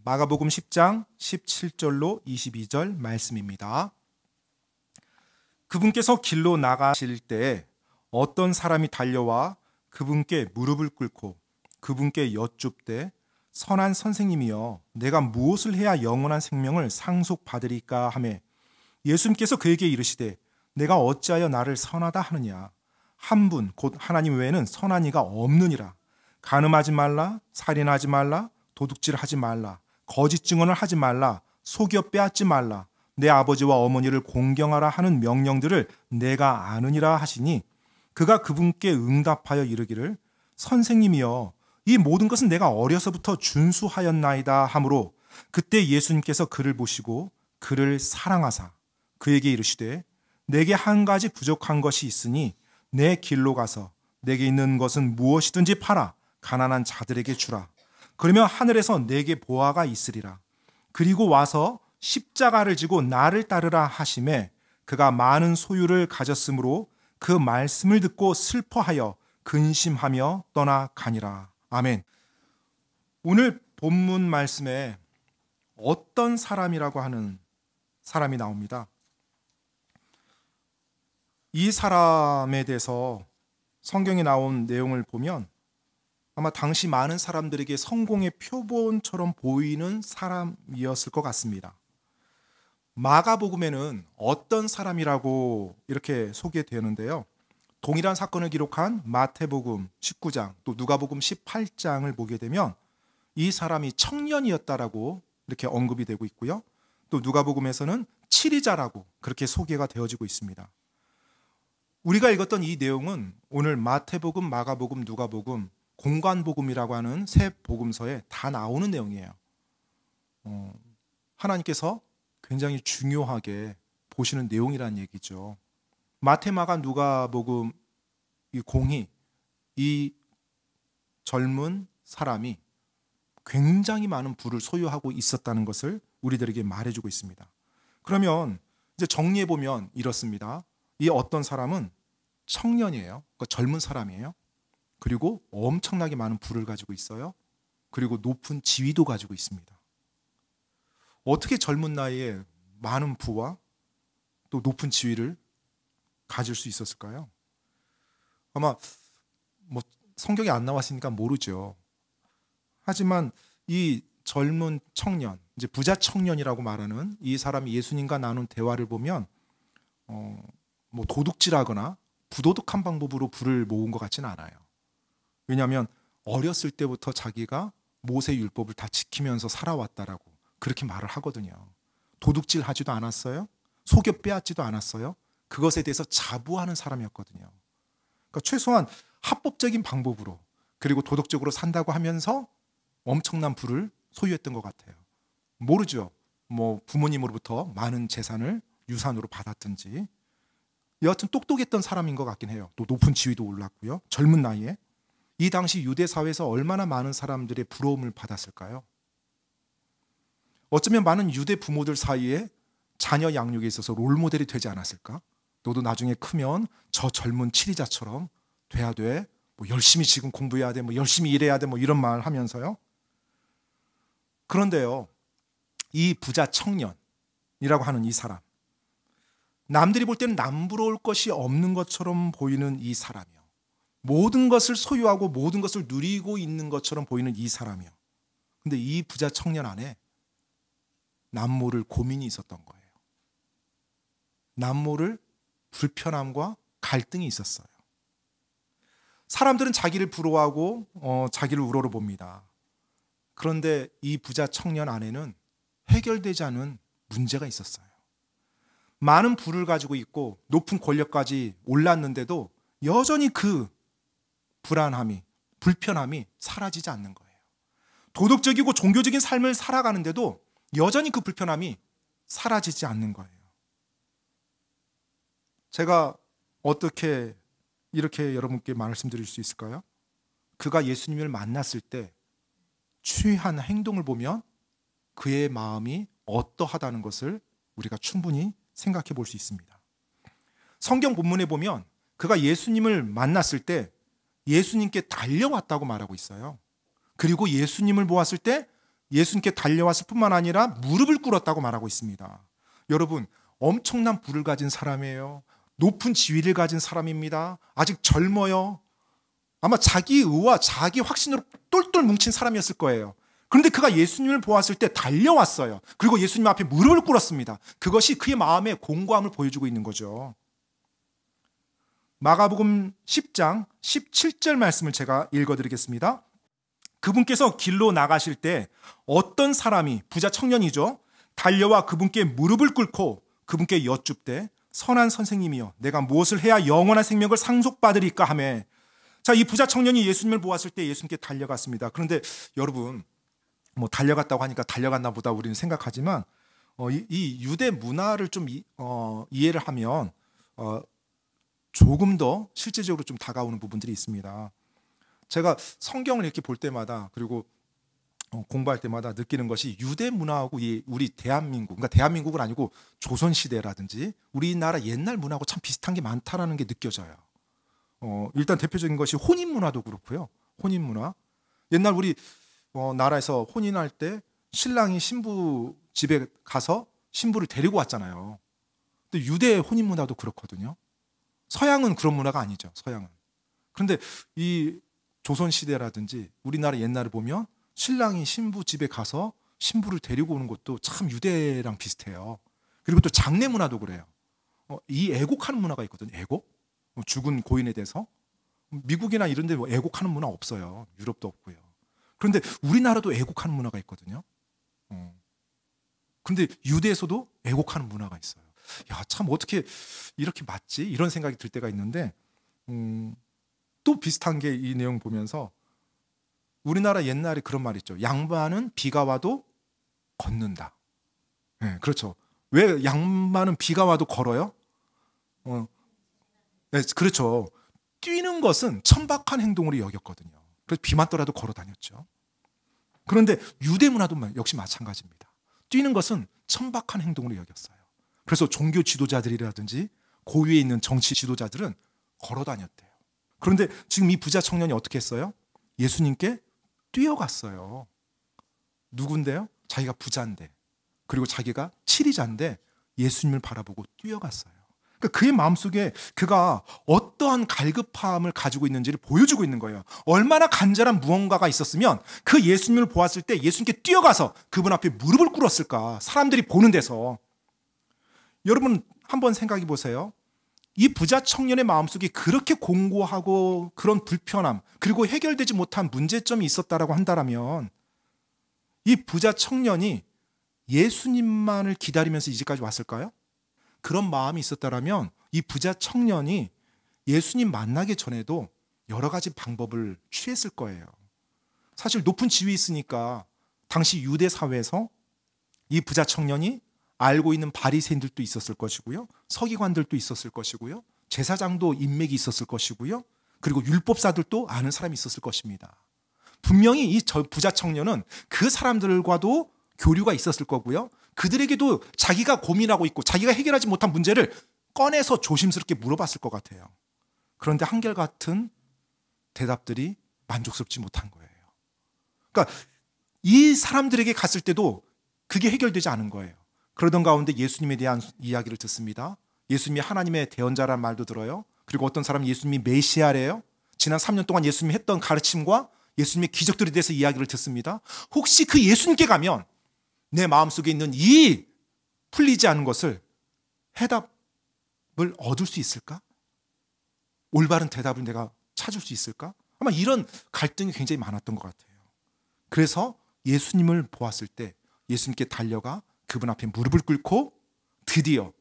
마가복음 10장 17절로 22절 말씀입니다. 그분께서 길로 나가실 때 어떤 사람이 달려와 그분께 무릎을 꿇고 그분께 여쭙되 선한 선생님이여 내가 무엇을 해야 영원한 생명을 상속받으리까 하매 예수님께서 그에게 이르시되 내가 어찌하여 나를 선하다 하느냐 한 분 곧 하나님 외에는 선한 이가 없느니라. 간음하지 말라, 살인하지 말라, 도둑질하지 말라, 거짓 증언을 하지 말라, 속여 빼앗지 말라, 내 아버지와 어머니를 공경하라 하는 명령들을 내가 아느니라 하시니 그가 그분께 응답하여 이르기를 선생님이여 이 모든 것은 내가 어려서부터 준수하였나이다 하므로 그때 예수님께서 그를 보시고 그를 사랑하사 그에게 이르시되 내게 한 가지 부족한 것이 있으니 내 길로 가서 내게 있는 것은 무엇이든지 팔아 가난한 자들에게 주라. 그러면 하늘에서 내게 보화가 있으리라. 그리고 와서 십자가를 지고 나를 따르라 하시매 그가 많은 소유를 가졌으므로 그 말씀을 듣고 슬퍼하여 근심하며 떠나가니라. 아멘. 오늘 본문 말씀에 어떤 사람이라고 하는 사람이 나옵니다. 이 사람에 대해서 성경에 나온 내용을 보면 아마 당시 많은 사람들에게 성공의 표본처럼 보이는 사람이었을 것 같습니다. 마가복음에는 어떤 사람이라고 이렇게 소개되는데요. 동일한 사건을 기록한 마태복음 19장 또 누가복음 18장을 보게 되면 이 사람이 청년이었다라고 이렇게 언급이 되고 있고요. 또 누가복음에서는 치리자라고 그렇게 소개가 되어지고 있습니다. 우리가 읽었던 이 내용은 오늘 마태복음, 마가복음, 누가복음, 공관복음이라고 하는 세 복음서에 다 나오는 내용이에요. 하나님께서 굉장히 중요하게 보시는 내용이라는 얘기죠. 마태, 마가, 누가복음 이 공이 이 젊은 사람이 굉장히 많은 부를 소유하고 있었다는 것을 우리들에게 말해주고 있습니다. 그러면 이제 정리해 보면 이렇습니다. 이 어떤 사람은 청년이에요. 그러니까 젊은 사람이에요. 그리고 엄청나게 많은 부를 가지고 있어요. 그리고 높은 지위도 가지고 있습니다. 어떻게 젊은 나이에 많은 부와 또 높은 지위를 가질 수 있었을까요? 아마 성경에 안 나왔으니까 모르죠. 하지만 이 젊은 청년, 이제 부자 청년이라고 말하는 이 사람이 예수님과 나눈 대화를 보면 도둑질하거나 부도덕한 방법으로 부를 모은 것 같지는 않아요. 왜냐하면 어렸을 때부터 자기가 모세 율법을 다 지키면서 살아왔다라고 그렇게 말을 하거든요. 도둑질하지도 않았어요. 속여 빼앗지도 않았어요. 그것에 대해서 자부하는 사람이었거든요. 그러니까 최소한 합법적인 방법으로 그리고 도덕적으로 산다고 하면서 엄청난 부를 소유했던 것 같아요. 모르죠. 부모님으로부터 많은 재산을 유산으로 받았든지 여하튼 똑똑했던 사람인 것 같긴 해요. 또 높은 지위도 올랐고요. 젊은 나이에. 이 당시 유대 사회에서 얼마나 많은 사람들의 부러움을 받았을까요? 어쩌면 많은 유대 부모들 사이에 자녀 양육에 있어서 롤모델이 되지 않았을까? 너도 나중에 크면 저 젊은 치리자처럼 돼야 돼. 열심히 지금 공부해야 돼. 열심히 일해야 돼. 이런 말 하면서요. 그런데요. 이 부자 청년이라고 하는 이 사람. 남들이 볼 때는 남부러울 것이 없는 것처럼 보이는 이 사람이요. 모든 것을 소유하고 모든 것을 누리고 있는 것처럼 보이는 이 사람이요. 근데 이 부자 청년 안에 남모를 고민이 있었던 거예요. 남모를 불편함과 갈등이 있었어요. 사람들은 자기를 부러워하고 자기를 우러러 봅니다. 그런데 이 부자 청년 안에는 해결되지 않은 문제가 있었어요. 많은 부를 가지고 있고 높은 권력까지 올랐는데도 여전히 그 불안함이, 불편함이 사라지지 않는 거예요. 도덕적이고 종교적인 삶을 살아가는데도 여전히 그 불편함이 사라지지 않는 거예요. 제가 어떻게 이렇게 여러분께 말씀드릴 수 있을까요? 그가 예수님을 만났을 때 취한 행동을 보면 그의 마음이 어떠하다는 것을 우리가 충분히 생각해 볼 수 있습니다. 성경 본문에 보면 그가 예수님을 만났을 때 예수님께 달려왔다고 말하고 있어요. 그리고 예수님을 보았을 때 예수님께 달려왔을 뿐만 아니라 무릎을 꿇었다고 말하고 있습니다. 여러분, 엄청난 부를 가진 사람이에요. 높은 지위를 가진 사람입니다. 아직 젊어요. 아마 자기 의와 자기 확신으로 똘똘 뭉친 사람이었을 거예요. 그런데 그가 예수님을 보았을 때 달려왔어요. 그리고 예수님 앞에 무릎을 꿇었습니다. 그것이 그의 마음의 공고함을 보여주고 있는 거죠. 마가복음 10장 17절 말씀을 제가 읽어드리겠습니다. 그분께서 길로 나가실 때 어떤 사람이, 부자 청년이죠, 달려와 그분께 무릎을 꿇고 그분께 여쭙되 선한 선생님이여 내가 무엇을 해야 영원한 생명을 상속받으리까 하매. 자, 이 부자 청년이 예수님을 보았을 때 예수님께 달려갔습니다. 그런데 여러분, 뭐 달려갔다고 하니까 달려갔나 보다 우리는 생각하지만 이 유대 문화를 좀 이해를 하면 조금 더 실제적으로 좀 다가오는 부분들이 있습니다. 제가 성경을 이렇게 볼 때마다, 그리고 공부할 때마다 느끼는 것이 유대 문화하고 우리 대한민국, 그러니까 대한민국은 아니고 조선시대라든지 우리나라 옛날 문화하고 참 비슷한 게 많다라는 게 느껴져요. 일단 대표적인 것이 혼인 문화도 그렇고요. 혼인 문화. 옛날 우리 나라에서 혼인할 때 신랑이 신부 집에 가서 신부를 데리고 왔잖아요. 근데 유대의 혼인 문화도 그렇거든요. 서양은 그런 문화가 아니죠. 서양은. 그런데 이 조선시대라든지 우리나라 옛날에 보면 신랑이 신부 집에 가서 신부를 데리고 오는 것도 참 유대랑 비슷해요. 그리고 또 장례 문화도 그래요. 이 애곡하는 문화가 있거든요. 애곡? 죽은 고인에 대해서. 미국이나 이런 데 애곡하는 문화 없어요. 유럽도 없고요. 그런데 우리나라도 애곡하는 문화가 있거든요. 그런데 유대에서도 애곡하는 문화가 있어요. 야, 참 어떻게 이렇게 맞지? 이런 생각이 들 때가 있는데 또 비슷한 게 이 내용 보면서 우리나라 옛날에 그런 말 있죠. 양반은 비가 와도 걷는다. 네, 그렇죠. 왜 양반은 비가 와도 걸어요? 네, 그렇죠. 뛰는 것은 천박한 행동으로 여겼거든요. 그래서 비 맞더라도 걸어 다녔죠. 그런데 유대 문화도 역시 마찬가지입니다. 뛰는 것은 천박한 행동으로 여겼어요. 그래서 종교 지도자들이라든지 고위에 있는 정치 지도자들은 걸어 다녔대요. 그런데 지금 이 부자 청년이 어떻게 했어요? 예수님께 뛰어갔어요. 누군데요? 자기가 부자인데, 그리고 자기가 치리자인데 예수님을 바라보고 뛰어갔어요. 그러니까 그의 마음속에 그가 어떠한 갈급함을 가지고 있는지를 보여주고 있는 거예요. 얼마나 간절한 무언가가 있었으면 그 예수님을 보았을 때 예수님께 뛰어가서 그분 앞에 무릎을 꿇었을까? 사람들이 보는 데서. 여러분 한번 생각해 보세요. 이 부자 청년의 마음속에 그렇게 공고하고 그런 불편함, 그리고 해결되지 못한 문제점이 있었다라고 한다면 이 부자 청년이 예수님만을 기다리면서 이제까지 왔을까요? 그런 마음이 있었다면 이 부자 청년이 예수님 만나기 전에도 여러 가지 방법을 취했을 거예요. 사실 높은 지위에 있으니까 당시 유대 사회에서 이 부자 청년이 알고 있는 바리새인들도 있었을 것이고요. 서기관들도 있었을 것이고요. 제사장도 인맥이 있었을 것이고요. 그리고 율법사들도 아는 사람이 있었을 것입니다. 분명히 이 부자 청년은 그 사람들과도 교류가 있었을 거고요. 그들에게도 자기가 고민하고 있고 자기가 해결하지 못한 문제를 꺼내서 조심스럽게 물어봤을 것 같아요. 그런데 한결같은 대답들이 만족스럽지 못한 거예요. 그러니까 이 사람들에게 갔을 때도 그게 해결되지 않은 거예요. 그러던 가운데 예수님에 대한 이야기를 듣습니다. 예수님이 하나님의 대언자라는 말도 들어요. 그리고 어떤 사람은 예수님이 메시아래요. 지난 3년 동안 예수님이 했던 가르침과 예수님의 기적들에 대해서 이야기를 듣습니다. 혹시 그 예수님께 가면 내 마음속에 있는 이 풀리지 않은 것을 해답을 얻을 수 있을까? 올바른 대답을 내가 찾을 수 있을까? 아마 이런 갈등이 굉장히 많았던 것 같아요. 그래서 예수님을 보았을 때 예수님께 달려가 그분 앞에 무릎을 꿇고 드디어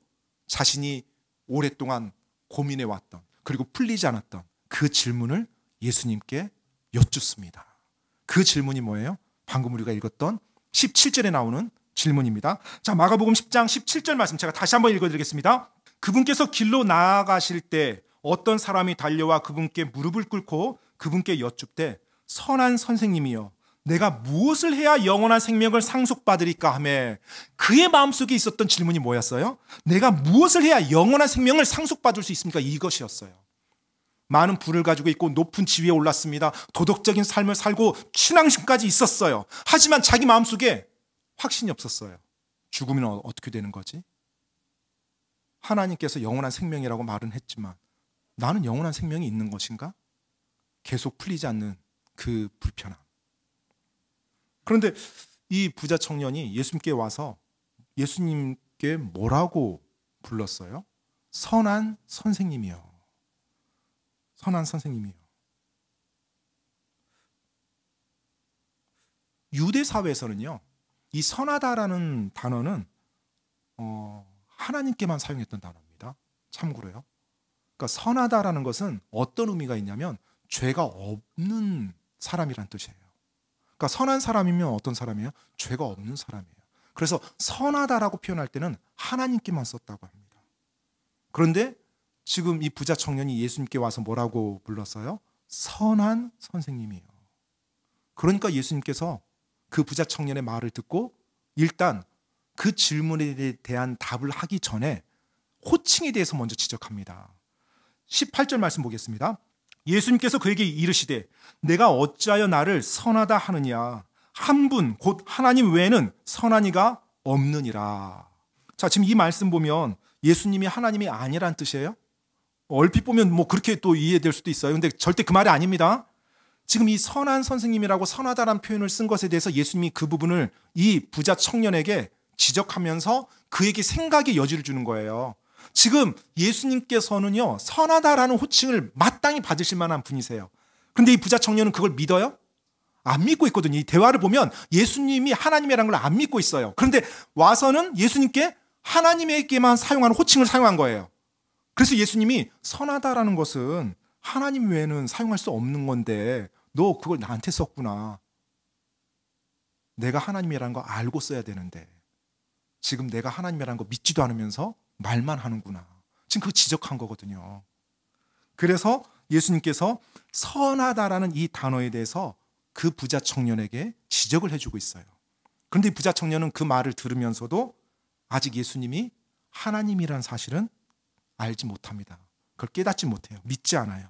자신이 오랫동안 고민해왔던, 그리고 풀리지 않았던 그 질문을 예수님께 여쭙습니다. 그 질문이 뭐예요? 방금 우리가 읽었던 17절에 나오는 질문입니다. 자, 마가복음 10장 17절 말씀 제가 다시 한번 읽어드리겠습니다. 그분께서 길로 나아가실 때 어떤 사람이 달려와 그분께 무릎을 꿇고 그분께 여쭙되 선한 선생님이여 내가 무엇을 해야 영원한 생명을 상속받으리까 하며. 그의 마음속에 있었던 질문이 뭐였어요? 내가 무엇을 해야 영원한 생명을 상속받을 수 있습니까? 이것이었어요. 많은 부를 가지고 있고 높은 지위에 올랐습니다. 도덕적인 삶을 살고 신앙심까지 있었어요. 하지만 자기 마음속에 확신이 없었어요. 죽으면 어떻게 되는 거지? 하나님께서 영원한 생명이라고 말은 했지만 나는 영원한 생명이 있는 것인가? 계속 풀리지 않는 그 불편함. 그런데 이 부자 청년이 예수님께 와서 예수님께 뭐라고 불렀어요? 선한 선생님이요. 선한 선생님이요. 유대 사회에서는요, 이 선하다라는 단어는 하나님께만 사용했던 단어입니다. 참고로요. 그러니까 선하다라는 것은 어떤 의미가 있냐면 죄가 없는 사람이란 뜻이에요. 그러니까 선한 사람이면 어떤 사람이에요? 죄가 없는 사람이에요. 그래서 선하다라고 표현할 때는 하나님께만 썼다고 합니다. 그런데 지금 이 부자 청년이 예수님께 와서 뭐라고 불렀어요? 선한 선생님이에요. 그러니까 예수님께서 그 부자 청년의 말을 듣고 일단 그 질문에 대한 답을 하기 전에 호칭에 대해서 먼저 지적합니다. 18절 말씀 보겠습니다. 예수님께서 그에게 이르시되 내가 어찌하여 나를 선하다 하느냐. 한 분 곧 하나님 외에는 선한 이가 없느니라. 자, 지금 이 말씀 보면 예수님이 하나님이 아니란 뜻이에요? 얼핏 보면 뭐 그렇게 또 이해될 수도 있어요. 근데 절대 그 말이 아닙니다. 지금 이 선한 선생님이라고 선하다라는 표현을 쓴 것에 대해서 예수님이 그 부분을 이 부자 청년에게 지적하면서 그에게 생각의 여지를 주는 거예요. 지금 예수님께서는요, 선하다라는 호칭을 마땅히 받으실 만한 분이세요. 그런데 이 부자 청년은 그걸 믿어요? 안 믿고 있거든요. 이 대화를 보면 예수님이 하나님이라는 걸 안 믿고 있어요. 그런데 와서는 예수님께 하나님에게만 사용하는 호칭을 사용한 거예요. 그래서 예수님이 선하다라는 것은 하나님 외에는 사용할 수 없는 건데 너 그걸 나한테 썼구나. 내가 하나님이라는 거 알고 써야 되는데 지금 내가 하나님이라는 거 믿지도 않으면서 말만 하는구나. 지금 그거 지적한 거거든요. 그래서 예수님께서 선하다라는 이 단어에 대해서 그 부자 청년에게 지적을 해주고 있어요. 그런데 이 부자 청년은 그 말을 들으면서도 아직 예수님이 하나님이라는 사실은 알지 못합니다. 그걸 깨닫지 못해요. 믿지 않아요.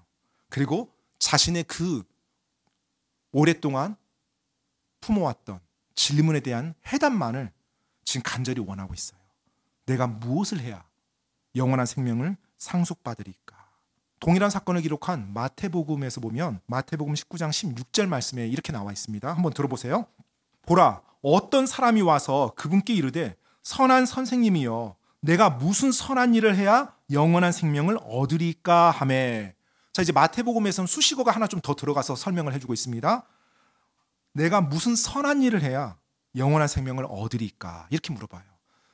그리고 자신의 그 오랫동안 품어왔던 질문에 대한 해답만을 지금 간절히 원하고 있어요. 내가 무엇을 해야 영원한 생명을 상속받으리까? 동일한 사건을 기록한 마태복음에서 보면 마태복음 19장 16절 말씀에 이렇게 나와 있습니다. 한번 들어보세요. 보라, 어떤 사람이 와서 그분께 이르되 선한 선생님이여 내가 무슨 선한 일을 해야 영원한 생명을 얻으리까 하매. 자, 이제 마태복음에서는 수식어가 하나 좀 더 들어가서 설명을 해주고 있습니다. 내가 무슨 선한 일을 해야 영원한 생명을 얻으리까? 이렇게 물어봐요.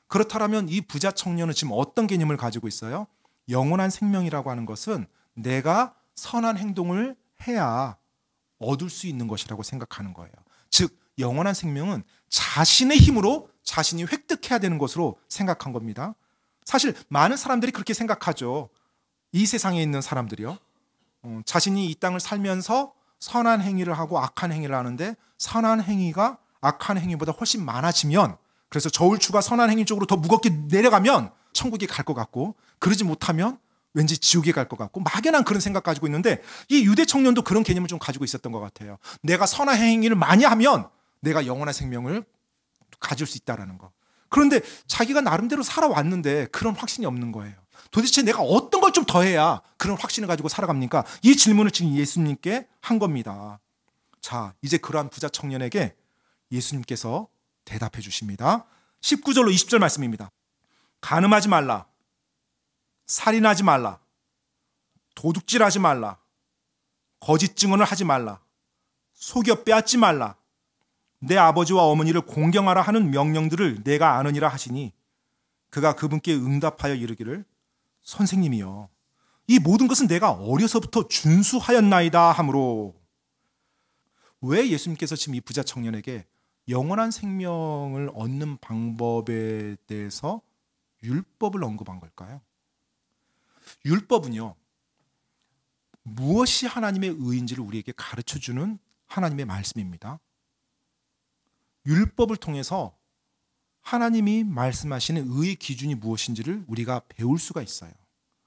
그렇다면 이 부자 청년은 지금 어떤 개념을 가지고 있어요? 영원한 생명이라고 하는 것은 내가 선한 행동을 해야 얻을 수 있는 것이라고 생각하는 거예요. 즉, 영원한 생명은 자신의 힘으로 자신이 획득해야 되는 것으로 생각한 겁니다. 사실 많은 사람들이 그렇게 생각하죠. 이 세상에 있는 사람들이요. 자신이 이 땅을 살면서 선한 행위를 하고 악한 행위를 하는데 선한 행위가 악한 행위보다 훨씬 많아지면, 그래서 저울추가 선한 행위 쪽으로 더 무겁게 내려가면 천국에 갈 것 같고, 그러지 못하면 왠지 지옥에 갈 것 같고, 막연한 그런 생각 가지고 있는데 이 유대 청년도 그런 개념을 좀 가지고 있었던 것 같아요. 내가 선한 행위를 많이 하면 내가 영원한 생명을 가질 수 있다는 거. 그런데 자기가 나름대로 살아왔는데 그런 확신이 없는 거예요. 도대체 내가 어떤 걸 좀 더해야 그런 확신을 가지고 살아갑니까? 이 질문을 지금 예수님께 한 겁니다. 자, 이제 그러한 부자 청년에게 예수님께서 대답해 주십니다. 19절로 20절 말씀입니다. 간음하지 말라, 살인하지 말라, 도둑질하지 말라, 거짓 증언을 하지 말라, 속여 빼앗지 말라, 내 아버지와 어머니를 공경하라 하는 명령들을 내가 아느니라 하시니 그가 그분께 응답하여 이르기를 선생님이여 이 모든 것은 내가 어려서부터 준수하였나이다 하므로. 왜 예수님께서 지금 이 부자 청년에게 영원한 생명을 얻는 방법에 대해서 율법을 언급한 걸까요? 율법은요, 무엇이 하나님의 의인지를 우리에게 가르쳐주는 하나님의 말씀입니다. 율법을 통해서 하나님이 말씀하시는 의의 기준이 무엇인지를 우리가 배울 수가 있어요.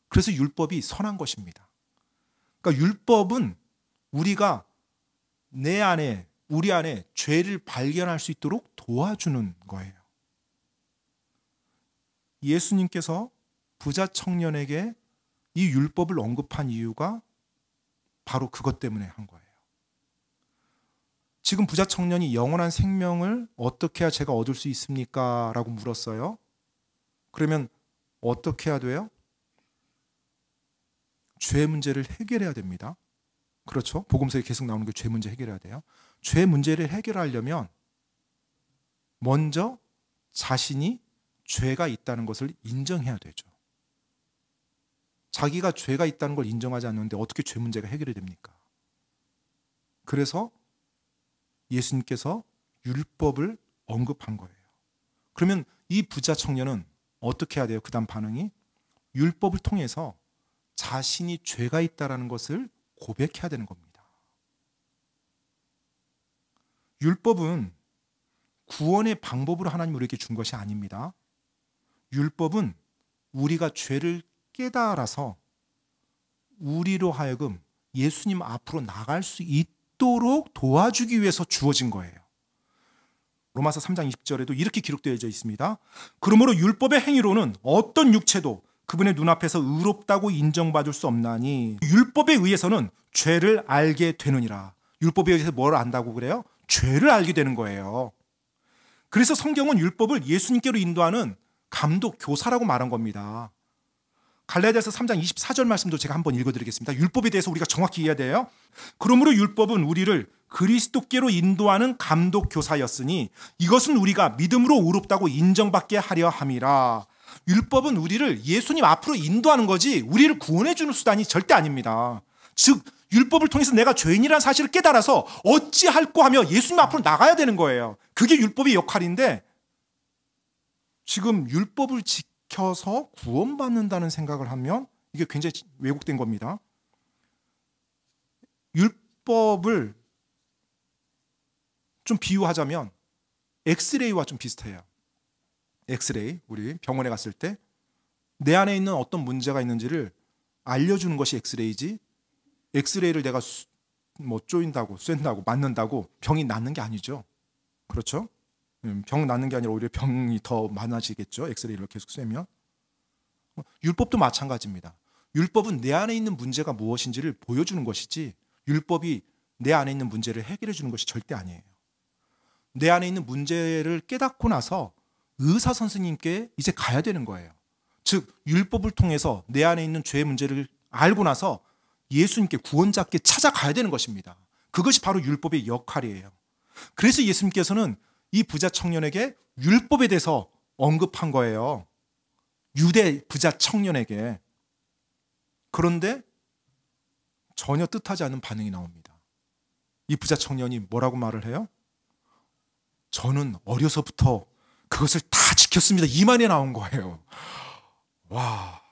그래서 율법이 선한 것입니다. 그러니까 율법은 우리가 우리 안에 죄를 발견할 수 있도록 도와주는 거예요. 예수님께서 부자 청년에게 이 율법을 언급한 이유가 바로 그것 때문에 한 거예요. 지금 부자 청년이 영원한 생명을 어떻게 해야 제가 얻을 수 있습니까? 라고 물었어요. 그러면 어떻게 해야 돼요? 죄 문제를 해결해야 됩니다. 그렇죠? 복음서에 계속 나오는 게 죄 문제 해결해야 돼요. 죄 문제를 해결하려면 먼저 자신이 죄가 있다는 것을 인정해야 되죠. 자기가 죄가 있다는 걸 인정하지 않는데 어떻게 죄 문제가 해결이 됩니까? 그래서 예수님께서 율법을 언급한 거예요. 그러면 이 부자 청년은 어떻게 해야 돼요? 그 다음 반응이 율법을 통해서 자신이 죄가 있다는 것을 고백해야 되는 겁니다. 율법은 구원의 방법으로 하나님 우리에게 준 것이 아닙니다. 율법은 우리가 죄를 깨달아서 우리로 하여금 예수님 앞으로 나갈 수 있도록 도와주기 위해서 주어진 거예요. 로마서 3장 20절에도 이렇게 기록되어 있습니다. 그러므로 율법의 행위로는 어떤 육체도 그분의 눈앞에서 의롭다고 인정받을 수 없나니 율법에 의해서는 죄를 알게 되느니라. 율법에 의해서 뭘 안다고 그래요? 죄를 알게 되는 거예요. 그래서 성경은 율법을 예수님께로 인도하는 감독, 교사라고 말한 겁니다. 갈라디아서 3장 24절 말씀도 제가 한번 읽어드리겠습니다. 율법에 대해서 우리가 정확히 이해해야 돼요. 그러므로 율법은 우리를 그리스도께로 인도하는 감독, 교사였으니 이것은 우리가 믿음으로 의롭다고 인정받게 하려 함이라. 율법은 우리를 예수님 앞으로 인도하는 거지 우리를 구원해 주는 수단이 절대 아닙니다. 즉 율법을 통해서 내가 죄인이라는 사실을 깨달아서 어찌할꼬 하며 예수님 앞으로 나가야 되는 거예요. 그게 율법의 역할인데 지금 율법을 지켜서 구원받는다는 생각을 하면 이게 굉장히 왜곡된 겁니다. 율법을 좀 비유하자면 엑스레이와 좀 비슷해요. 엑스레이, 우리 병원에 갔을 때 내 안에 있는 어떤 문제가 있는지를 알려주는 것이 엑스레이지, 엑스레이를 내가 쪼인다고, 쐰다고, 맞는다고 병이 낫는 게 아니죠. 그렇죠? 병 낫는 게 아니라 오히려 병이 더 많아지겠죠. 엑스레이를 계속 쐬면. 율법도 마찬가지입니다. 율법은 내 안에 있는 문제가 무엇인지를 보여주는 것이지 율법이 내 안에 있는 문제를 해결해 주는 것이 절대 아니에요. 내 안에 있는 문제를 깨닫고 나서 의사 선생님께 이제 가야 되는 거예요. 즉 율법을 통해서 내 안에 있는 죄의 문제를 알고 나서 예수님께, 구원자께 찾아가야 되는 것입니다. 그것이 바로 율법의 역할이에요. 그래서 예수님께서는 이 부자 청년에게 율법에 대해서 언급한 거예요. 유대 부자 청년에게. 그런데 전혀 뜻하지 않은 반응이 나옵니다. 이 부자 청년이 뭐라고 말을 해요? 저는 어려서부터 그것을 다 지켰습니다. 이 말이 나온 거예요. 와,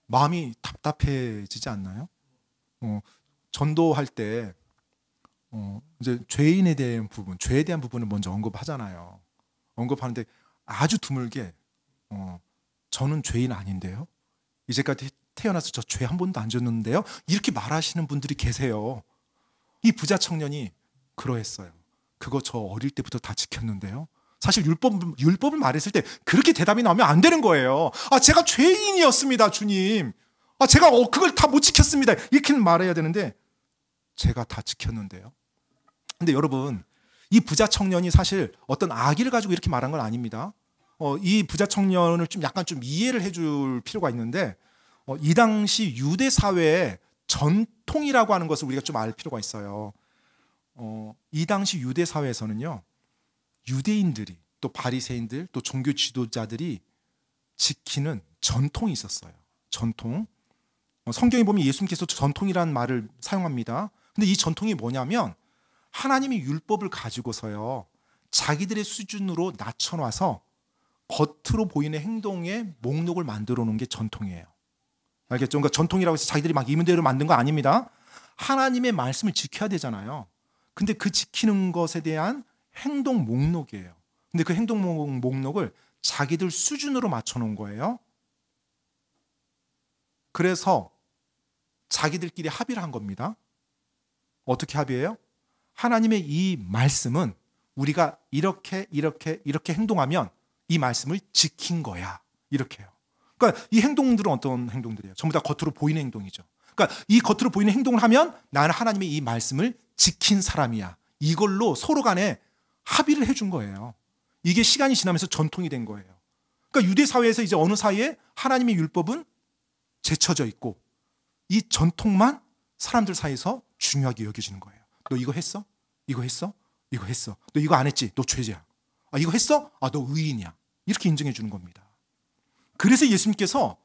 마음이 답답해지지 않나요? 전도할 때 이제 죄인에 대한 부분, 죄에 대한 부분을 먼저 언급하잖아요. 언급하는데 아주 드물게 저는 죄인 아닌데요. 이제까지 태어나서 저 죄 한 번도 안 졌는데요. 이렇게 말하시는 분들이 계세요. 이 부자 청년이 그러했어요. 그거 저 어릴 때부터 다 지켰는데요. 사실 율법을 말했을 때 그렇게 대답이 나오면 안 되는 거예요. 제가 죄인이었습니다, 주님. 제가 그걸 다 못 지켰습니다. 이렇게 말해야 되는데 제가 다 지켰는데요. 근데 여러분, 이 부자 청년이 사실 어떤 악의를 가지고 이렇게 말한 건 아닙니다. 이 부자 청년을 좀 약간 좀 이해를 해줄 필요가 있는데 이 당시 유대 사회의 전통이라고 하는 것을 우리가 좀 알 필요가 있어요. 이 당시 유대 사회에서는요, 유대인들이 또 바리새인들 또 종교 지도자들이 지키는 전통이 있었어요. 전통. 성경에 보면 예수님께서 전통이라는 말을 사용합니다. 근데 이 전통이 뭐냐면 하나님이 율법을 가지고서요, 자기들의 수준으로 낮춰놔서 겉으로 보이는 행동의 목록을 만들어 놓은 게 전통이에요. 알겠죠? 그러니까 전통이라고 해서 자기들이 막 이문대로 만든 거 아닙니다. 하나님의 말씀을 지켜야 되잖아요. 근데 그 지키는 것에 대한 행동 목록이에요. 근데 그 행동 목록을 자기들 수준으로 맞춰 놓은 거예요. 그래서 자기들끼리 합의를 한 겁니다. 어떻게 합의해요? 하나님의 이 말씀은 우리가 이렇게 행동하면 이 말씀을 지킨 거야. 이렇게 해요. 그러니까 이 행동들은 어떤 행동들이에요? 전부 다 겉으로 보이는 행동이죠. 그러니까 이 겉으로 보이는 행동을 하면 나는 하나님의 이 말씀을 지킨 사람이야. 이걸로 서로 간에 합의를 해준 거예요. 이게 시간이 지나면서 전통이 된 거예요. 그러니까 유대 사회에서 이제 어느 사이에 하나님의 율법은 제쳐져 있고 이 전통만 사람들 사이에서 중요하게 여겨지는 거예요. 너 이거 했어? 이거 했어? 이거 했어. 너 이거 안 했지? 너 죄지야. 아, 이거 했어? 아, 너 의인이야. 이렇게 인정해 주는 겁니다. 그래서 예수님께서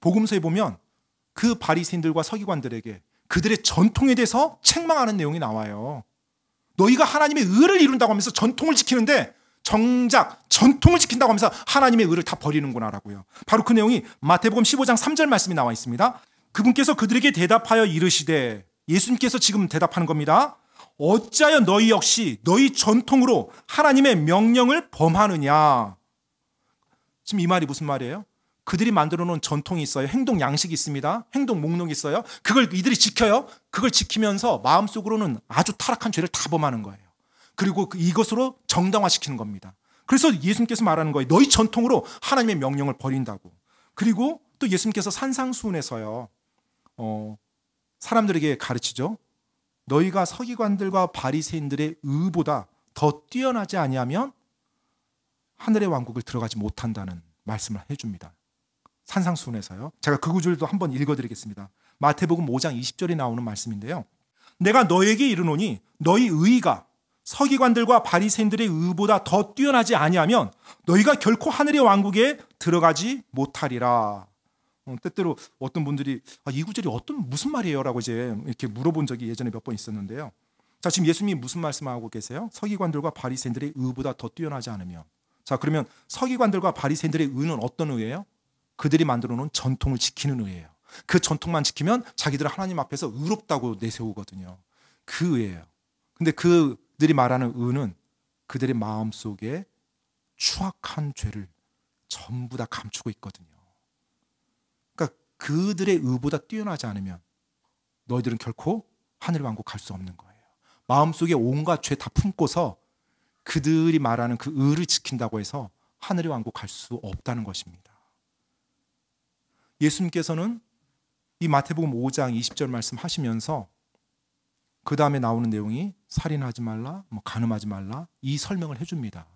복음서에 보면 그 바리새인들과 서기관들에게 그들의 전통에 대해서 책망하는 내용이 나와요. 너희가 하나님의 의를 이룬다고 하면서 전통을 지키는데 정작 전통을 지킨다고 하면서 하나님의 의를 다 버리는구나라고요. 바로 그 내용이 마태복음 15장 3절 말씀이 나와 있습니다. 그분께서 그들에게 대답하여 이르시되, 예수님께서 지금 대답하는 겁니다. 어찌하여 너희 역시 너희 전통으로 하나님의 명령을 범하느냐. 지금 이 말이 무슨 말이에요? 그들이 만들어 놓은 전통이 있어요. 행동 양식이 있습니다. 행동 목록이 있어요. 그걸 이들이 지켜요. 그걸 지키면서 마음속으로는 아주 타락한 죄를 다 범하는 거예요. 그리고 이것으로 정당화시키는 겁니다. 그래서 예수님께서 말하는 거예요. 너희 전통으로 하나님의 명령을 버린다고. 그리고 또 예수님께서 산상수훈에서요. 사람들에게 가르치죠. 너희가 서기관들과 바리새인들의 의보다 더 뛰어나지 아니하면 하늘의 왕국을 들어가지 못한다는 말씀을 해줍니다. 산상수훈에서요. 제가 그 구절도 한번 읽어드리겠습니다. 마태복음 5장 20절에 나오는 말씀인데요. 내가 너에게 이르노니 너희 의가 서기관들과 바리새인들의 의보다 더 뛰어나지 아니하면 너희가 결코 하늘의 왕국에 들어가지 못하리라. 때때로 어떤 분들이 이 구절이 무슨 말이에요? 라고 이제 이렇게 물어본 적이 예전에 몇 번 있었는데요. 자, 지금 예수님이 무슨 말씀하고 계세요? 서기관들과 바리새인들의 의보다 더 뛰어나지 않으면. 자, 그러면 서기관들과 바리새인들의 의는 어떤 의예요? 그들이 만들어 놓은 전통을 지키는 의예요. 그 전통만 지키면 자기들은 하나님 앞에서 의롭다고 내세우거든요. 그 의예요. 근데 그들이 말하는 의는 그들의 마음속에 추악한 죄를 전부 다 감추고 있거든요. 그러니까 그들의 의보다 뛰어나지 않으면 너희들은 결코 하늘의 왕국 갈 수 없는 거예요. 마음속에 온갖 죄 다 품고서 그들이 말하는 그 의를 지킨다고 해서 하늘의 왕국 갈 수 없다는 것입니다. 예수님께서는 이 마태복음 5장 20절 말씀하시면서 그 다음에 나오는 내용이 살인하지 말라, 간음하지 말라 이 설명을 해줍니다.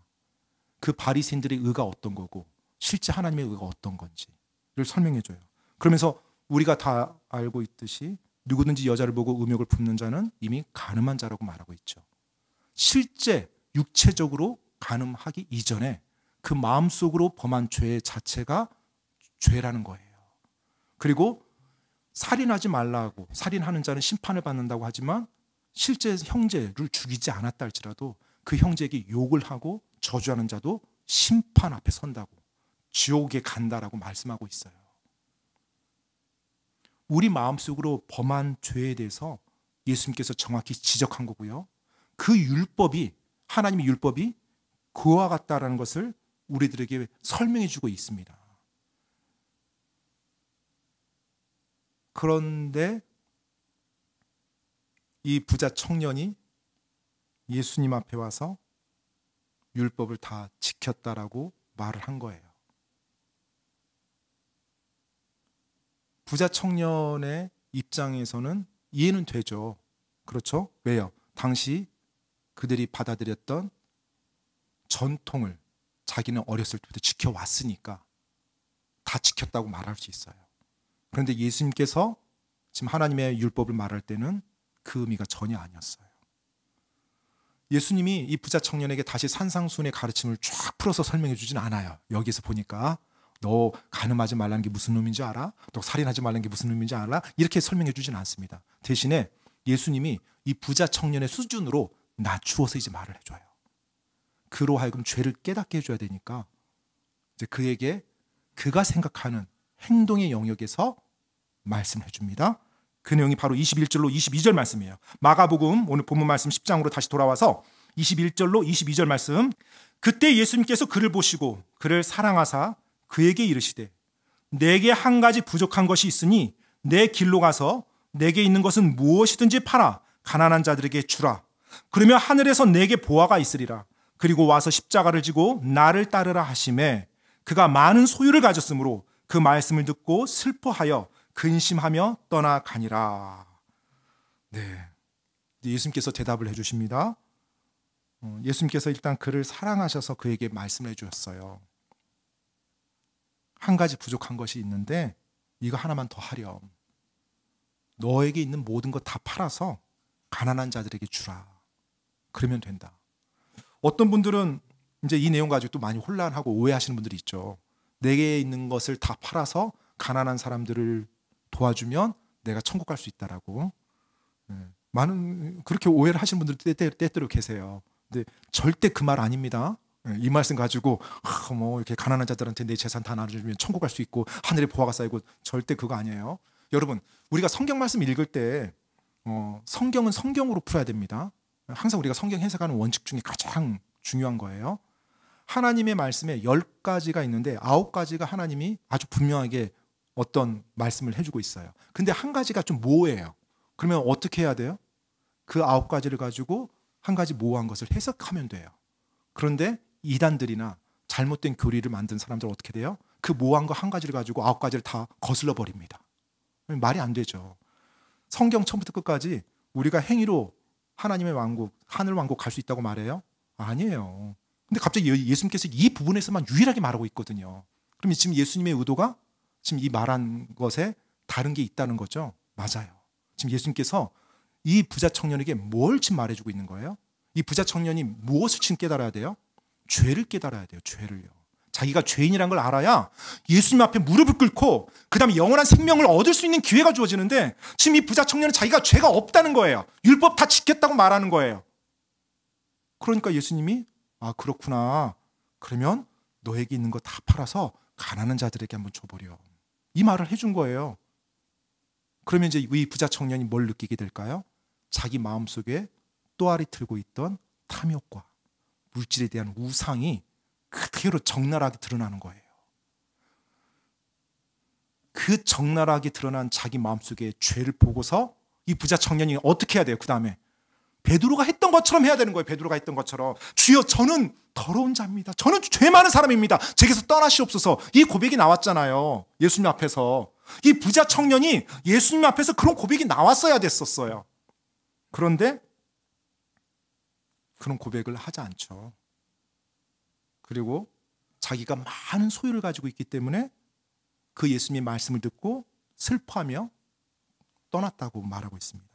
그 바리새인들의 의가 어떤 거고 실제 하나님의 의가 어떤 건지를 설명해줘요. 그러면서 우리가 다 알고 있듯이 누구든지 여자를 보고 음욕을 품는 자는 이미 간음한 자라고 말하고 있죠. 실제 육체적으로 간음하기 이전에 그 마음속으로 범한 죄 자체가 죄라는 거예요. 그리고 살인하지 말라고, 살인하는 자는 심판을 받는다고 하지만 실제 형제를 죽이지 않았다 할지라도 그 형제에게 욕을 하고 저주하는 자도 심판 앞에 선다고, 지옥에 간다라고 말씀하고 있어요. 우리 마음속으로 범한 죄에 대해서 예수님께서 정확히 지적한 거고요. 그 율법이, 하나님의 율법이 그와 같다라는 것을 우리들에게 설명해 주고 있습니다. 그런데 이 부자 청년이 예수님 앞에 와서 율법을 다 지켰다라고 말을 한 거예요. 부자 청년의 입장에서는 이해는 되죠. 그렇죠? 왜요? 당시 그들이 받아들였던 전통을 자기는 어렸을 때부터 지켜왔으니까 다 지켰다고 말할 수 있어요. 그런데 예수님께서 지금 하나님의 율법을 말할 때는 그 의미가 전혀 아니었어요. 예수님이 이 부자 청년에게 다시 산상수훈의 가르침을 쫙 풀어서 설명해 주진 않아요. 여기서 보니까 너 간음하지 말라는 게 무슨 의미인지 알아? 너 살인하지 말라는 게 무슨 의미인지 알아? 이렇게 설명해 주진 않습니다. 대신에 예수님이 이 부자 청년의 수준으로 낮추어서 이제 말을 해줘요. 그로 하여금 죄를 깨닫게 해줘야 되니까 이제 그에게 그가 생각하는 행동의 영역에서 말씀을 해줍니다. 그 내용이 바로 21절로 22절 말씀이에요. 마가복음 오늘 본문 말씀 10장으로 다시 돌아와서 21절로 22절 말씀. 그때 예수님께서 그를 보시고 그를 사랑하사 그에게 이르시되 내게 한 가지 부족한 것이 있으니 내 길로 가서 내게 있는 것은 무엇이든지 팔아 가난한 자들에게 주라. 그러면 하늘에서 내게 보화가 있으리라. 그리고 와서 십자가를 지고 나를 따르라 하시매 그가 많은 소유를 가졌으므로 그 말씀을 듣고 슬퍼하여 근심하며 떠나가니라. 네, 예수님께서 대답을 해주십니다. 예수님께서 일단 그를 사랑하셔서 그에게 말씀을 해주셨어요. 한 가지 부족한 것이 있는데 이거 하나만 더 하렴. 너에게 있는 모든 것 다 팔아서 가난한 자들에게 주라. 그러면 된다. 어떤 분들은 이제 이 내용 가지고 또 많이 혼란하고 오해하시는 분들이 있죠. 내게 있는 것을 다 팔아서 가난한 사람들을 도와주면 내가 천국 갈 수 있다라고. 많은 그렇게 오해를 하시는 분들 때때로 계세요. 근데 절대 그 말 아닙니다. 이 말씀 가지고 뭐 이렇게 가난한 자들한테 내 재산 다 나눠주면 천국 갈 수 있고 하늘에 보화가 쌓이고 절대 그거 아니에요. 여러분, 우리가 성경 말씀 읽을 때 성경은 성경으로 풀어야 됩니다. 항상 우리가 성경 해석하는 원칙 중에 가장 중요한 거예요. 하나님의 말씀에 10가지가 있는데 9가지가 하나님이 아주 분명하게 어떤 말씀을 해주고 있어요. 근데 한 가지가 좀 모호해요. 그러면 어떻게 해야 돼요? 그 9가지를 가지고 한 가지 모호한 것을 해석하면 돼요. 그런데 이단들이나 잘못된 교리를 만든 사람들은 어떻게 돼요? 그 모호한 거 한 가지를 가지고 9가지를 다 거슬러 버립니다. 말이 안 되죠. 성경 처음부터 끝까지 우리가 행위로 하나님의 왕국, 하늘 왕국 갈 수 있다고 말해요? 아니에요. 근데 갑자기 예수님께서 이 부분에서만 유일하게 말하고 있거든요. 그럼 지금 예수님의 의도가 지금 이 말한 것에 다른 게 있다는 거죠? 맞아요. 지금 예수님께서 이 부자 청년에게 뭘 지금 말해주고 있는 거예요? 이 부자 청년이 무엇을 지금 깨달아야 돼요? 죄를 깨달아야 돼요. 죄를요. 자기가 죄인이란 걸 알아야 예수님 앞에 무릎을 꿇고 그 다음에 영원한 생명을 얻을 수 있는 기회가 주어지는데 지금 이 부자 청년은 자기가 죄가 없다는 거예요. 율법 다 지켰다고 말하는 거예요. 그러니까 예수님이 그렇구나. 그러면 너에게 있는 거 다 팔아서 가난한 자들에게 한번 줘버려. 이 말을 해준 거예요. 그러면 이제 이 부자 청년이 뭘 느끼게 될까요? 자기 마음속에 또아리 틀고 있던 탐욕과 물질에 대한 우상이 그대로 적나라하게 드러나는 거예요. 그 적나라하게 드러난 자기 마음속의 죄를 보고서 이 부자 청년이 어떻게 해야 돼요? 그 다음에 베드로가 했던 것처럼 해야 되는 거예요. 베드로가 했던 것처럼 주여 저는 더러운 자입니다. 저는 죄 많은 사람입니다. 제게서 떠나시옵소서. 이 고백이 나왔잖아요. 예수님 앞에서. 이 부자 청년이 예수님 앞에서 그런 고백이 나왔어야 됐었어요. 그런데 그런 고백을 하지 않죠. 그리고 자기가 많은 소유를 가지고 있기 때문에 그 예수님의 말씀을 듣고 슬퍼하며 떠났다고 말하고 있습니다.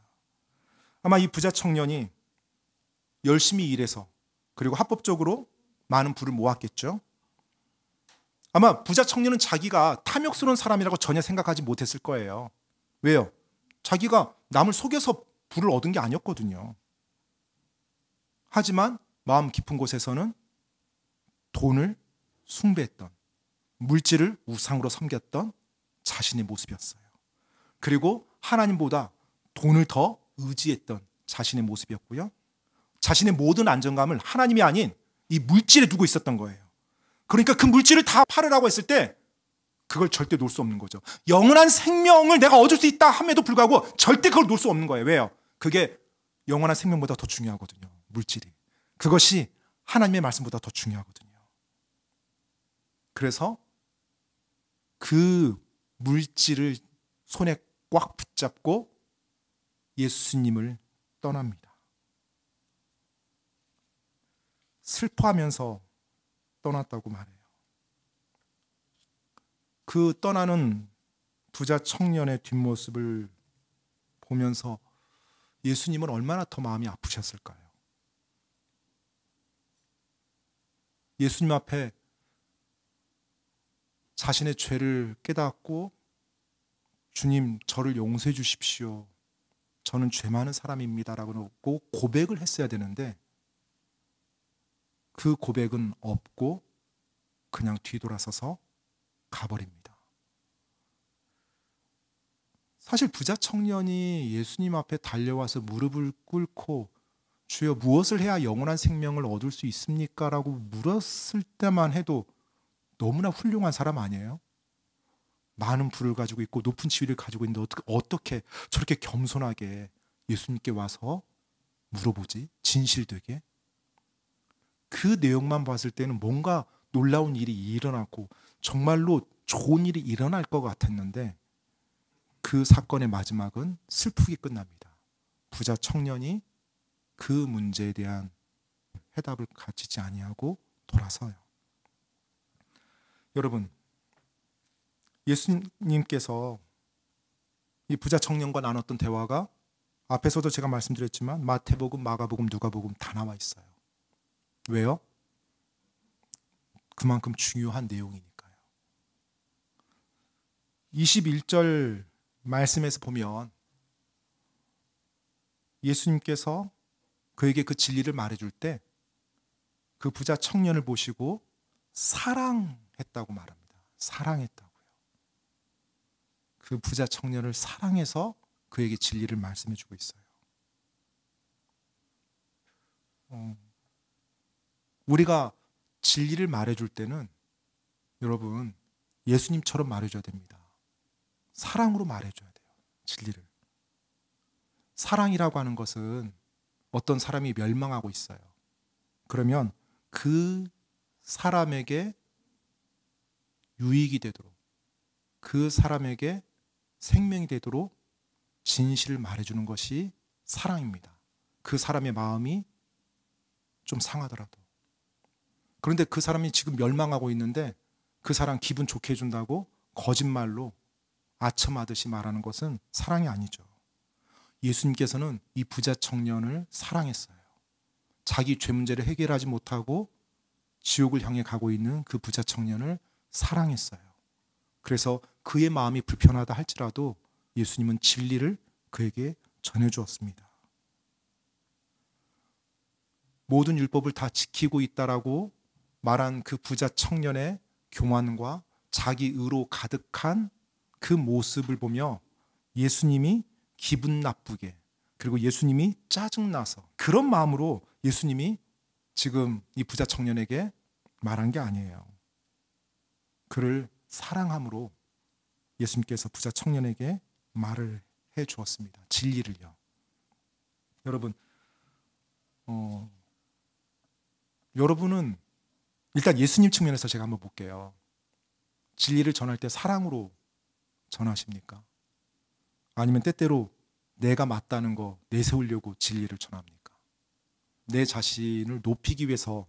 아마 이 부자 청년이 열심히 일해서 그리고 합법적으로 많은 부를 모았겠죠. 아마 부자 청년은 자기가 탐욕스러운 사람이라고 전혀 생각하지 못했을 거예요. 왜요? 자기가 남을 속여서 부를 얻은 게 아니었거든요. 하지만 마음 깊은 곳에서는 돈을 숭배했던, 물질을 우상으로 섬겼던 자신의 모습이었어요. 그리고 하나님보다 돈을 더 의지했던 자신의 모습이었고요. 자신의 모든 안정감을 하나님이 아닌 이 물질에 두고 있었던 거예요. 그러니까 그 물질을 다 팔으라고 했을 때 그걸 절대 놓을 수 없는 거죠. 영원한 생명을 내가 얻을 수 있다 함에도 불구하고 절대 그걸 놓을 수 없는 거예요. 왜요? 그게 영원한 생명보다 더 중요하거든요. 물질이. 그것이 하나님의 말씀보다 더 중요하거든요. 그래서 그 물질을 손에 꽉 붙잡고 예수님을 떠납니다. 슬퍼하면서 떠났다고 말해요. 그 떠나는 부자 청년의 뒷모습을 보면서 예수님은 얼마나 더 마음이 아프셨을까요? 예수님 앞에 자신의 죄를 깨닫고 주님 저를 용서해 주십시오. 저는 죄 많은 사람입니다라고 고백을 했어야 되는데 그 고백은 없고 그냥 뒤돌아서서 가버립니다. 사실 부자 청년이 예수님 앞에 달려와서 무릎을 꿇고 주여 무엇을 해야 영원한 생명을 얻을 수 있습니까? 라고 물었을 때만 해도 너무나 훌륭한 사람 아니에요? 많은 부를 가지고 있고 높은 지위를 가지고 있는데 어떻게 저렇게 겸손하게 예수님께 와서 물어보지? 진실되게? 그 내용만 봤을 때는 뭔가 놀라운 일이 일어났고 정말로 좋은 일이 일어날 것 같았는데 그 사건의 마지막은 슬프게 끝납니다. 부자 청년이 그 문제에 대한 해답을 가지지 아니하고 돌아서요. 여러분, 예수님께서 이 부자 청년과 나눴던 대화가 앞에서도 제가 말씀드렸지만 마태복음, 마가복음, 누가복음 다 나와 있어요. 왜요? 그만큼 중요한 내용이니까요. 21절 말씀에서 보면 예수님께서 그에게 그 진리를 말해줄 때 그 부자 청년을 보시고 사랑했다고 말합니다. 사랑했다고요. 그 부자 청년을 사랑해서 그에게 진리를 말씀해주고 있어요. 우리가 진리를 말해줄 때는 여러분 예수님처럼 말해줘야 됩니다. 사랑으로 말해줘야 돼요. 진리를. 사랑이라고 하는 것은 어떤 사람이 멸망하고 있어요. 그러면 그 사람에게 유익이 되도록, 그 사람에게 생명이 되도록 진실을 말해주는 것이 사랑입니다. 그 사람의 마음이 좀 상하더라도. 그런데 그 사람이 지금 멸망하고 있는데 그 사람 기분 좋게 해준다고 거짓말로 아첨하듯이 말하는 것은 사랑이 아니죠. 예수님께서는 이 부자 청년을 사랑했어요. 자기 죄 문제를 해결하지 못하고 지옥을 향해 가고 있는 그 부자 청년을 사랑했어요. 그래서 그의 마음이 불편하다 할지라도 예수님은 진리를 그에게 전해주었습니다. 모든 율법을 다 지키고 있다라고 말한 그 부자 청년의 교만과 자기 의로 가득한 그 모습을 보며 예수님이 기분 나쁘게, 그리고 예수님이 짜증나서 그런 마음으로 예수님이 지금 이 부자 청년에게 말한 게 아니에요. 그를 사랑함으로 예수님께서 부자 청년에게 말을 해 주었습니다. 진리를요. 여러분, 여러분은 일단 예수님 측면에서 제가 한번 볼게요. 진리를 전할 때 사랑으로 전하십니까? 아니면 때때로 내가 맞다는 거 내세우려고 진리를 전합니까? 내 자신을 높이기 위해서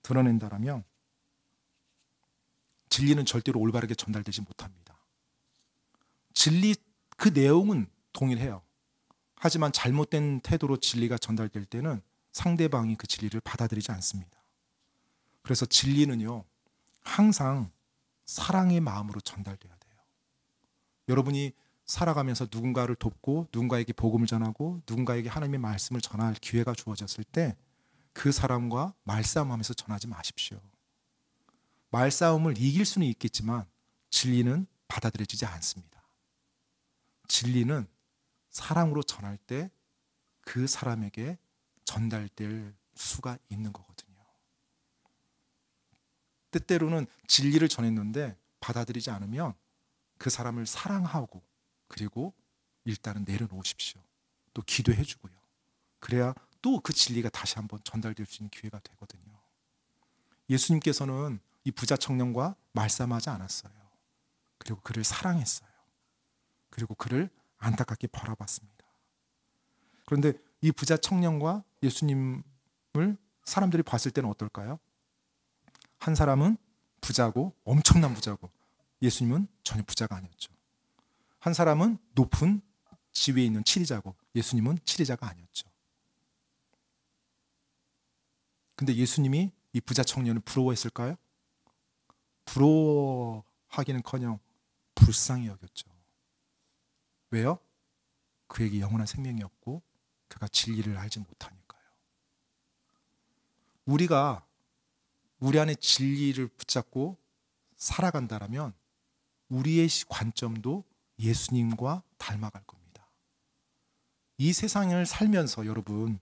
드러낸다라면 진리는 절대로 올바르게 전달되지 못합니다. 진리 그 내용은 동일해요. 하지만 잘못된 태도로 진리가 전달될 때는 상대방이 그 진리를 받아들이지 않습니다. 그래서 진리는요, 항상 사랑의 마음으로 전달돼야 돼요. 여러분이 살아가면서 누군가를 돕고 누군가에게 복음을 전하고 누군가에게 하나님의 말씀을 전할 기회가 주어졌을 때 그 사람과 말싸움하면서 전하지 마십시오. 말싸움을 이길 수는 있겠지만 진리는 받아들여지지 않습니다. 진리는 사랑으로 전할 때 그 사람에게 전달될 수가 있는 거거든요. 때때로는 진리를 전했는데 받아들이지 않으면 그 사람을 사랑하고 그리고 일단은 내려놓으십시오. 또 기도해 주고요. 그래야 또 그 진리가 다시 한번 전달될 수 있는 기회가 되거든요. 예수님께서는 이 부자 청년과 말싸움하지 않았어요. 그리고 그를 사랑했어요. 그리고 그를 안타깝게 바라봤습니다. 그런데 이 부자 청년과 예수님을 사람들이 봤을 때는 어떨까요? 한 사람은 부자고 엄청난 부자고 예수님은 전혀 부자가 아니었죠. 한 사람은 높은 지위에 있는 치리자고 예수님은 치리자가 아니었죠. 근데 예수님이 이 부자 청년을 부러워했을까요? 부러워하기는커녕 불쌍히 여겼죠. 왜요? 그에게 영원한 생명이 없고 그가 진리를 알지 못하니까요. 우리가 우리 안에 진리를 붙잡고 살아간다라면 우리의 관점도 예수님과 닮아갈 겁니다. 이 세상을 살면서 여러분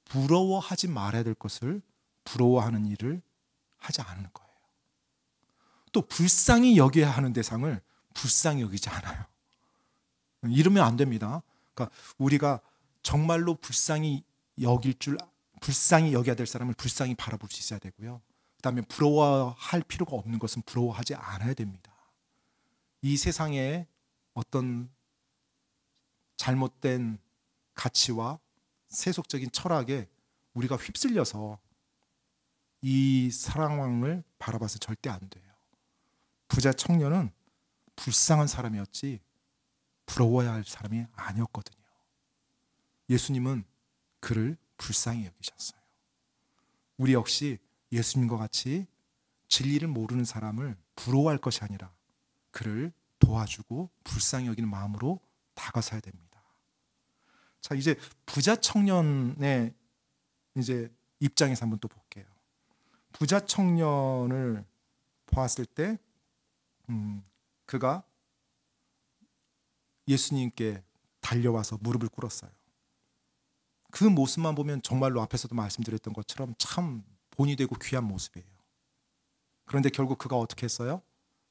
부러워하지 말아야 될 것을 부러워하는 일을 하지 않을 거예요. 또 불쌍히 여겨야 하는 대상을 불쌍히 여기지 않아요. 이러면 안 됩니다. 그러니까 우리가 정말로 불쌍히 여겨야 될 사람을 불쌍히 바라볼 수 있어야 되고요. 그다음에 부러워할 필요가 없는 것은 부러워하지 않아야 됩니다. 이 세상에 어떤 잘못된 가치와 세속적인 철학에 우리가 휩쓸려서 이 상황을 바라봐서 절대 안 돼요. 부자 청년은 불쌍한 사람이었지 부러워야 할 사람이 아니었거든요. 예수님은 그를 불쌍히 여기셨어요. 우리 역시 예수님과 같이 진리를 모르는 사람을 부러워할 것이 아니라 그를 도와주고 불쌍히 여기는 마음으로 다가서야 됩니다. 자, 이제 부자 청년의 이제 입장에서 한번 또 볼게요. 부자 청년을 보았을 때 그가 예수님께 달려와서 무릎을 꿇었어요. 그 모습만 보면 정말로 앞에서도 말씀드렸던 것처럼 참 본이 되고 귀한 모습이에요. 그런데 결국 그가 어떻게 했어요?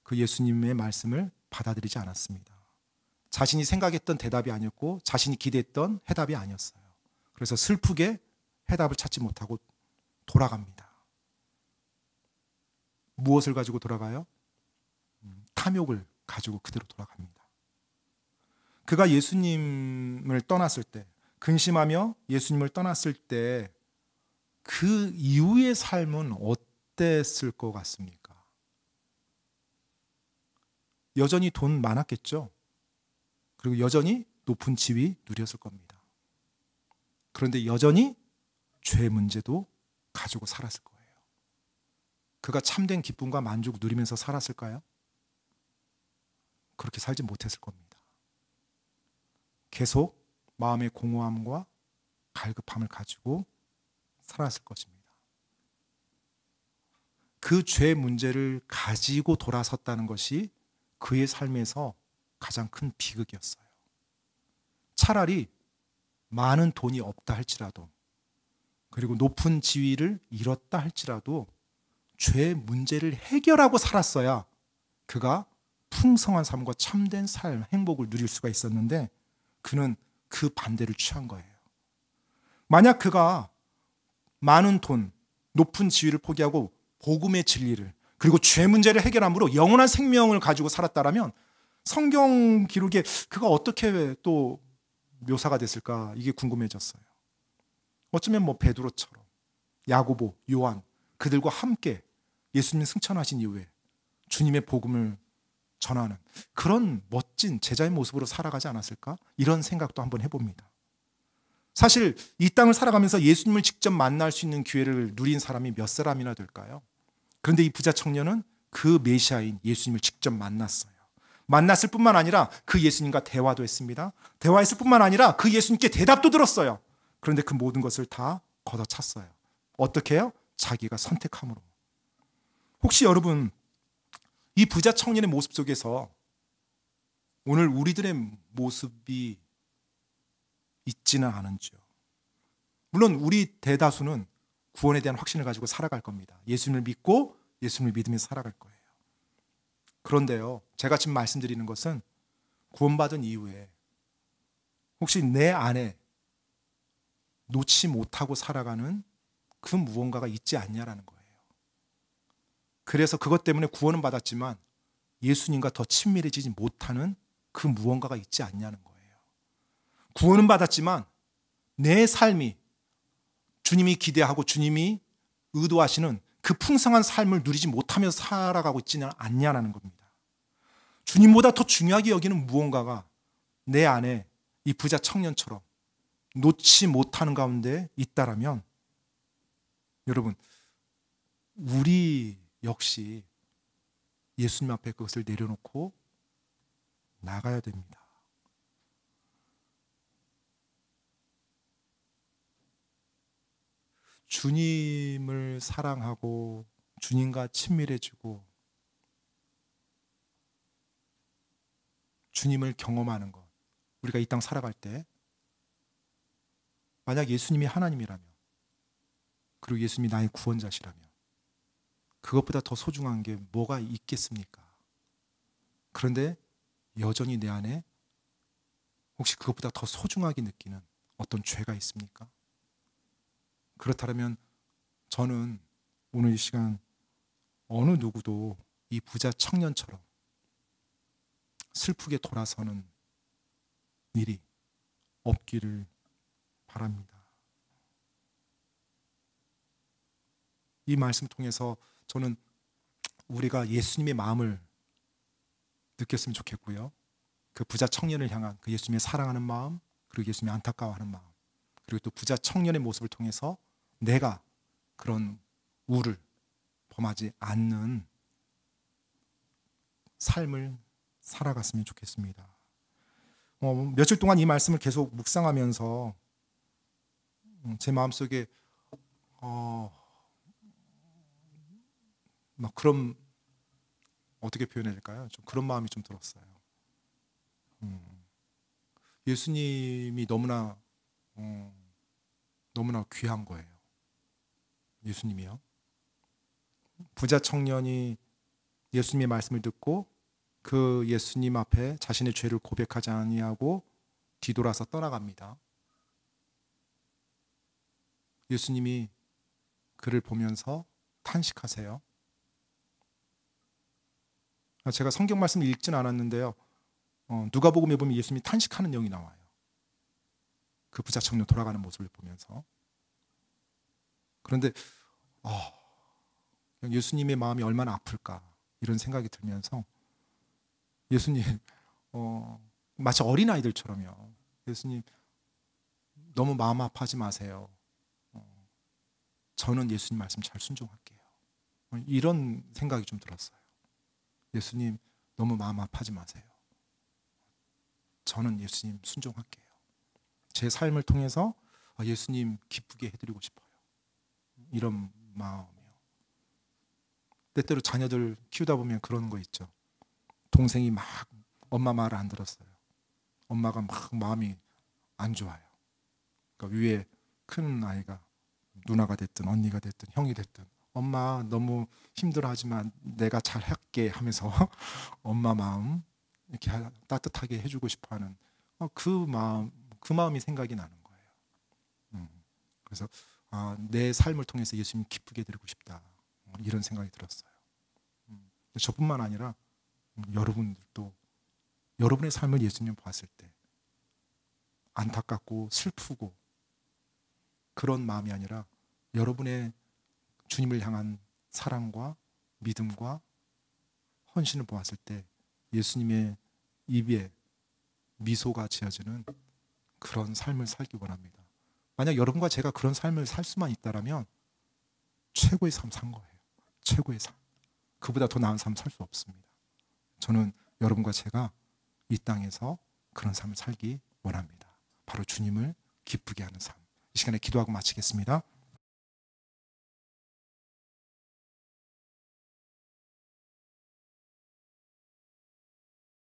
그 예수님의 말씀을 받아들이지 않았습니다. 자신이 생각했던 대답이 아니었고 자신이 기대했던 해답이 아니었어요. 그래서 슬프게 해답을 찾지 못하고 돌아갑니다. 무엇을 가지고 돌아가요? 탐욕을 가지고 그대로 돌아갑니다. 그가 예수님을 떠났을 때, 근심하며 예수님을 떠났을 때 그 이후의 삶은 어땠을 것 같습니까? 여전히 돈 많았겠죠? 그리고 여전히 높은 지위 누렸을 겁니다. 그런데 여전히 죄 문제도 가지고 살았을 거예요. 그가 참된 기쁨과 만족을 누리면서 살았을까요? 그렇게 살지 못했을 겁니다. 계속 마음의 공허함과 갈급함을 가지고 살았을 것입니다. 그 죄 문제를 가지고 돌아섰다는 것이 그의 삶에서 가장 큰 비극이었어요. 차라리 많은 돈이 없다 할지라도 그리고 높은 지위를 잃었다 할지라도 죄 문제를 해결하고 살았어야 그가 풍성한 삶과 참된 삶, 행복을 누릴 수가 있었는데 그는 그 반대를 취한 거예요. 만약 그가 많은 돈, 높은 지위를 포기하고 복음의 진리를 그리고 죄 문제를 해결함으로 영원한 생명을 가지고 살았다라면 성경 기록에 그가 어떻게 또 묘사가 됐을까 이게 궁금해졌어요. 어쩌면 뭐 베드로처럼 야고보, 요한 그들과 함께 예수님 승천하신 이후에 주님의 복음을 전하는 그런 멋진 제자의 모습으로 살아가지 않았을까? 이런 생각도 한번 해봅니다. 사실 이 땅을 살아가면서 예수님을 직접 만날 수 있는 기회를 누린 사람이 몇 사람이나 될까요? 그런데 이 부자 청년은 그 메시아인 예수님을 직접 만났어요. 만났을 뿐만 아니라 그 예수님과 대화도 했습니다. 대화했을 뿐만 아니라 그 예수님께 대답도 들었어요. 그런데 그 모든 것을 다 걷어찼어요. 어떻게 해요? 자기가 선택함으로. 혹시 여러분 이 부자 청년의 모습 속에서 오늘 우리들의 모습이 있지는 않은지요. 물론 우리 대다수는 구원에 대한 확신을 가지고 살아갈 겁니다. 예수님을 믿고 예수님을 믿으면서 살아갈 거예요. 그런데요, 제가 지금 말씀드리는 것은 구원받은 이후에 혹시 내 안에 놓지 못하고 살아가는 그 무언가가 있지 않냐라는 거예요. 그래서 그것 때문에 구원은 받았지만 예수님과 더 친밀해지지 못하는 그 무언가가 있지 않냐는 거예요. 구원은 받았지만 내 삶이 주님이 기대하고 주님이 의도하시는 그 풍성한 삶을 누리지 못하면서 살아가고 있지는 않냐는 겁니다. 주님보다 더 중요하게 여기는 무언가가 내 안에 이 부자 청년처럼 놓지 못하는 가운데 있다라면 여러분 우리 역시 예수님 앞에 그것을 내려놓고 나가야 됩니다. 주님을 사랑하고 주님과 친밀해지고 주님을 경험하는 것, 우리가 이 땅 살아갈 때 만약 예수님이 하나님이라면 그리고 예수님이 나의 구원자시라면 그것보다 더 소중한 게 뭐가 있겠습니까? 그런데 여전히 내 안에 혹시 그것보다 더 소중하게 느끼는 어떤 죄가 있습니까? 그렇다면 저는 오늘 이 시간 어느 누구도 이 부자 청년처럼 슬프게 돌아서는 일이 없기를 바랍니다. 이 말씀을 통해서 저는 우리가 예수님의 마음을 느꼈으면 좋겠고요. 그 부자 청년을 향한 그 예수님의 사랑하는 마음, 그리고 예수님의 안타까워하는 마음, 그리고 또 부자 청년의 모습을 통해서 내가 그런 우를 범하지 않는 삶을 살아갔으면 좋겠습니다. 며칠 동안 이 말씀을 계속 묵상하면서 제 마음속에 막 그런, 어떻게 표현해야 될까요? 좀 그런 마음이 좀 들었어요. 예수님이 너무나 귀한 거예요. 예수님이요. 부자 청년이 예수님의 말씀을 듣고 그 예수님 앞에 자신의 죄를 고백하지 아니하고 뒤돌아서 떠나갑니다. 예수님이 그를 보면서 탄식하세요. 제가 성경 말씀을 읽진 않았는데요. 누가복음에 보면 예수님이 탄식하는 내용이 나와요. 그 부자 청년 돌아가는 모습을 보면서. 그런데 예수님의 마음이 얼마나 아플까 이런 생각이 들면서 예수님 마치 어린아이들처럼요. 예수님 너무 마음 아파하지 마세요. 저는 예수님 말씀 잘 순종할게요. 이런 생각이 좀 들었어요. 예수님 너무 마음 아파하지 마세요. 저는 예수님 순종할게요. 제 삶을 통해서 예수님 기쁘게 해드리고 싶어요. 이런 마음이요. 때때로 자녀들 키우다 보면 그런 거 있죠. 동생이 막 엄마 말을 안 들었어요. 엄마가 막 마음이 안 좋아요. 그러니까 위에 큰 아이가 누나가 됐든 언니가 됐든 형이 됐든 엄마 너무 힘들어하지만 내가 잘할게 하면서 엄마 마음 이렇게 따뜻하게 해주고 싶어하는 그 마음이 생각이 나는 거예요. 그래서 내 삶을 통해서 예수님 기쁘게 해드리고 싶다 이런 생각이 들었어요. 저뿐만 아니라 여러분들도 여러분의 삶을 예수님 봤을 때 안타깝고 슬프고 그런 마음이 아니라 여러분의 주님을 향한 사랑과 믿음과 헌신을 보았을 때 예수님의 입에 미소가 지어지는 그런 삶을 살기 원합니다. 만약 여러분과 제가 그런 삶을 살 수만 있다면 최고의 삶 산 거예요. 최고의 삶. 그보다 더 나은 삶 살 수 없습니다. 저는 여러분과 제가 이 땅에서 그런 삶을 살기 원합니다. 바로 주님을 기쁘게 하는 삶. 이 시간에 기도하고 마치겠습니다.